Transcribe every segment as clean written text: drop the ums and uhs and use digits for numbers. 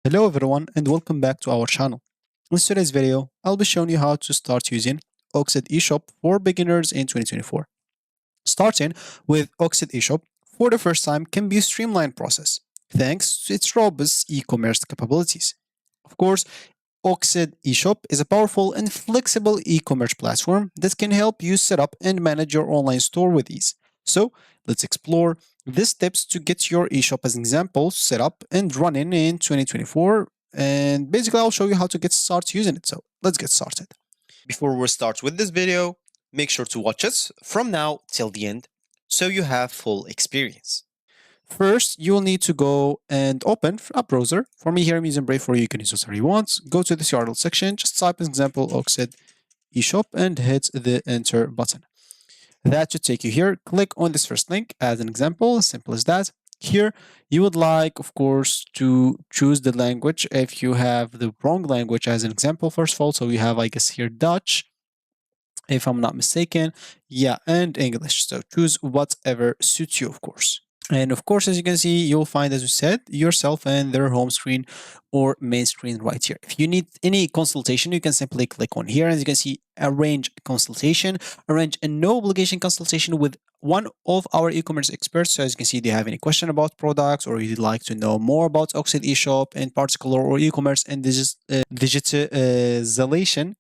Hello everyone and welcome back to our channel. In today's video, I'll be showing you how to start using OXID eShop for beginners in 2024. Starting with OXID eShop for the first time can be a streamlined process thanks to its robust e-commerce capabilities. Of course, OXID eShop is a powerful and flexible e-commerce platform that can help you set up and manage your online store with ease. So, let's explore the steps to get your eShop as an example set up and running in 2024. And basically, I'll show you how to get started using it. So, let's get started. Before we start with this video, make sure to watch us from now till the end so you have full experience. First, you'll need to go and open a browser. For me here, I'm using Brave. For you, you can use whatever you want. Go to the URL section, just type, as example, OXID eShop and hit the enter button. That should take you here. Click on this first link as an example, simple as that. Here, you would like, of course, to choose the language if you have the wrong language as an example, first of all. So you have, I guess, here Dutch, if I'm not mistaken. Yeah, and English. So choose whatever suits you, of course. And of course, as you can see, you'll find, as we said, yourself and their home screen or main screen right here. If you need any consultation, you can simply click on here. As you can see, arrange consultation, arrange a no obligation consultation with one of our e-commerce experts. So as you can see, do you have any question about products or you'd like to know more about OXID eShop in particular or e-commerce and digitization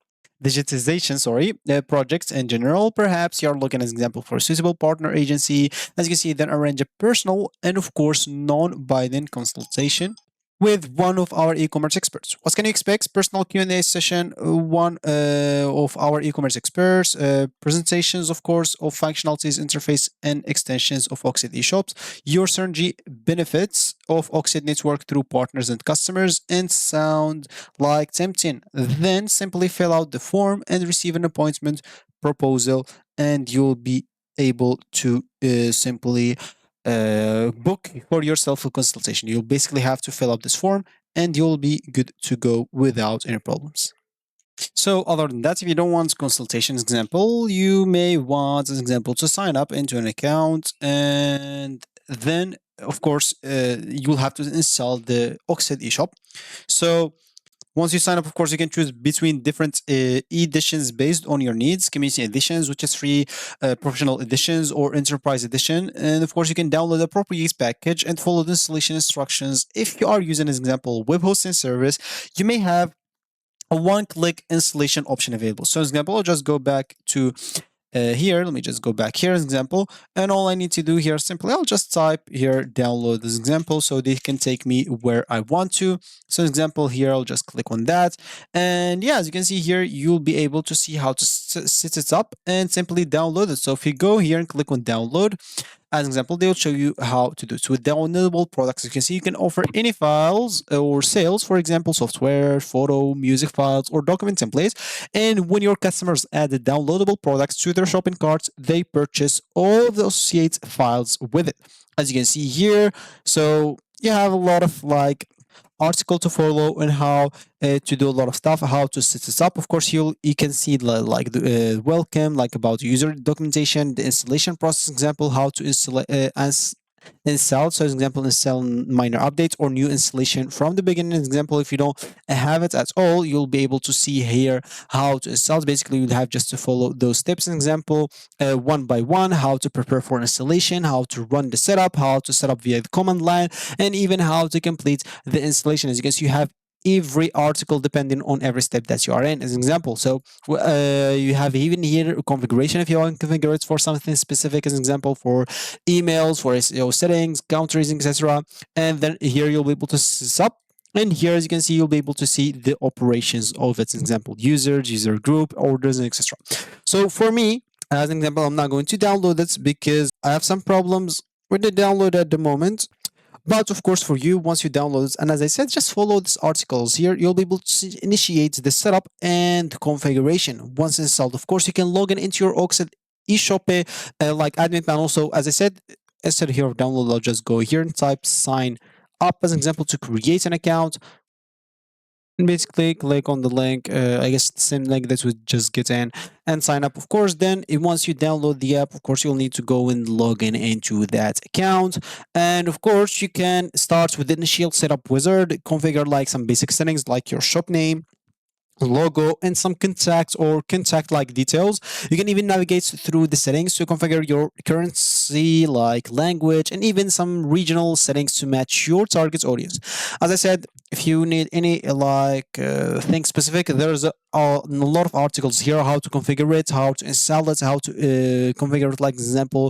projects in general. Perhaps you're looking as an example for a suitable partner agency. As you can see, then arrange a personal and of course non-binding consultation with one of our e-commerce experts. What can you expect? Personal Q&A session, one of our e-commerce experts, presentations, of course, of functionalities, interface, and extensions of OXID eShops, your synergy benefits of OXID network through partners and customers, and sound like tempting. Then simply fill out the form and receive an appointment proposal, and you'll be able to simply book for yourself a consultation. You'll basically have to fill up this form and you'll be good to go without any problems. So other than that, if you don't want consultation example, you may want, as an example, to sign up into an account and then of course you'll have to install the OXID eShop. So once you sign up, of course, you can choose between different editions based on your needs. Community editions, which is free, professional editions, or enterprise edition. And of course, you can download the appropriate package and follow the installation instructions. If you are using, as an example, web hosting service, you may have a one-click installation option available. So, as an example, I'll just go back to here. Let me just go back here as an example. And all I need to do here simply, I'll just type here, download this example so they can take me where I want to. So example here, I'll just click on that. And yeah, as you can see here, you'll be able to see how to set it up and simply download it. So if you go here and click on download, as an example, they'll show you how to do it. So with downloadable products, you can see you can offer any files or sales, for example, software, photo, music files, or document templates. And when your customers add the downloadable products to their shopping carts, they purchase all of the associated files with it. As you can see here, so you have a lot of like article to follow and how to do a lot of stuff, how to set this up. Of course, you can see like the welcome, like about user documentation, the installation process example, how to install. So, as example, install minor updates or new installation from the beginning. As example, if you don't have it at all, you'll be able to see here how to install. Basically, you'll have just to follow those steps. An example, one by one, how to prepare for installation, how to run the setup, how to set up via the command line, and even how to complete the installation. As you can see, you have every article depending on every step that you are in as an example. So you have even here configuration if you want to configure it for something specific, as an example for emails, for SEO settings, countries, etc. And then here you'll be able to set up. And here, as you can see, you'll be able to see the operations of its example, users, user group, orders, and etc. So for me, as an example, I'm not going to download it because I have some problems with the download at the moment. But of course, for you, once you download it, and as I said, just follow these articles here, you'll be able to initiate the setup and configuration. Once installed, of course, you can log in into your OXID eShop like admin panel. So as I said, instead here of download, I'll just go here and type sign up as an example to create an account. And basically click on the link, I guess the same link that we just get in, and sign up. Of course, then once you download the app, of course, you'll need to go and log in into that account. And of course, you can start with the initial setup wizard, configure like some basic settings like your shop name, logo, and some contact or contact like details. You can even navigate through the settings to configure your currency like language and even some regional settings to match your target audience. As I said, if you need any thing specific, there's a lot of articles here how to configure it, how to install it, how to configure it, like example,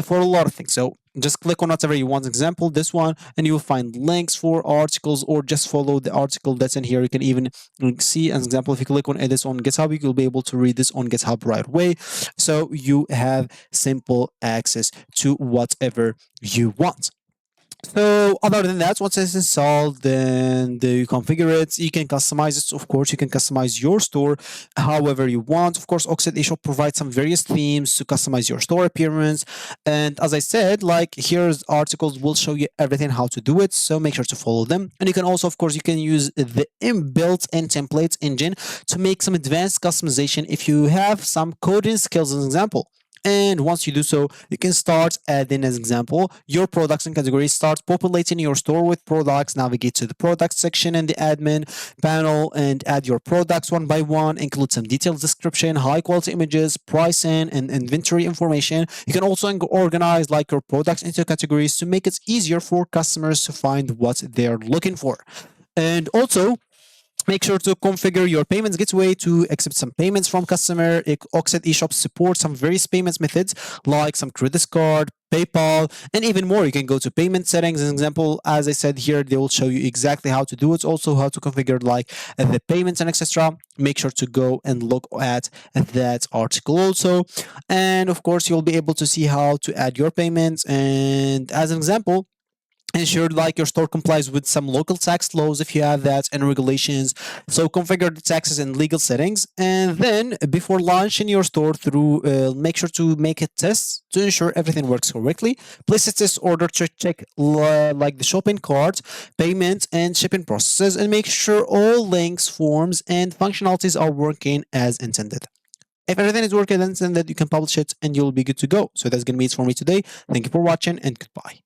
for a lot of things. So just click on whatever you want, example this one, and you'll find links for articles, or just follow the article that's in here. You can even see as example, if you click on edits on GitHub, you'll be able to read this on GitHub right away. So you have simple access to whatever you want. So other than that, once it's installed, then you configure it. You can customize it. Of course, you can customize your store however you want. Of course, OXID eShop provides some various themes to customize your store appearance. And as I said, like here's articles will show you everything how to do it. So make sure to follow them. And you can also, of course, you can use the inbuilt-in templates engine to make some advanced customization if you have some coding skills, as an example. And once you do so, you can start adding, as example, your products and categories. Start populating your store with products. Navigate to the product section in the admin panel and add your products one by one. Include some detailed description, high quality images, pricing, and inventory information. You can also organize like your products into categories to make it easier for customers to find what they're looking for. And also, make sure to configure your payments gateway to accept some payments from customer. OXID eShop supports some various payments methods like some credit card, PayPal, and even more. You can go to payment settings. As an example, as I said here, they will show you exactly how to do it. Also, how to configure like the payments and etc. Make sure to go and look at that article also. And of course, you'll be able to see how to add your payments. And as an example, ensure like your store complies with some local tax laws if you have that and regulations. So configure the taxes and legal settings, and then before launching your store through make sure to make a test to ensure everything works correctly. Place a test order to check like the shopping cart, payment, and shipping processes, and make sure all links, forms, and functionalities are working as intended. If everything is working as intended, you can publish it and you'll be good to go. So that's gonna be it for me today. Thank you for watching, and goodbye.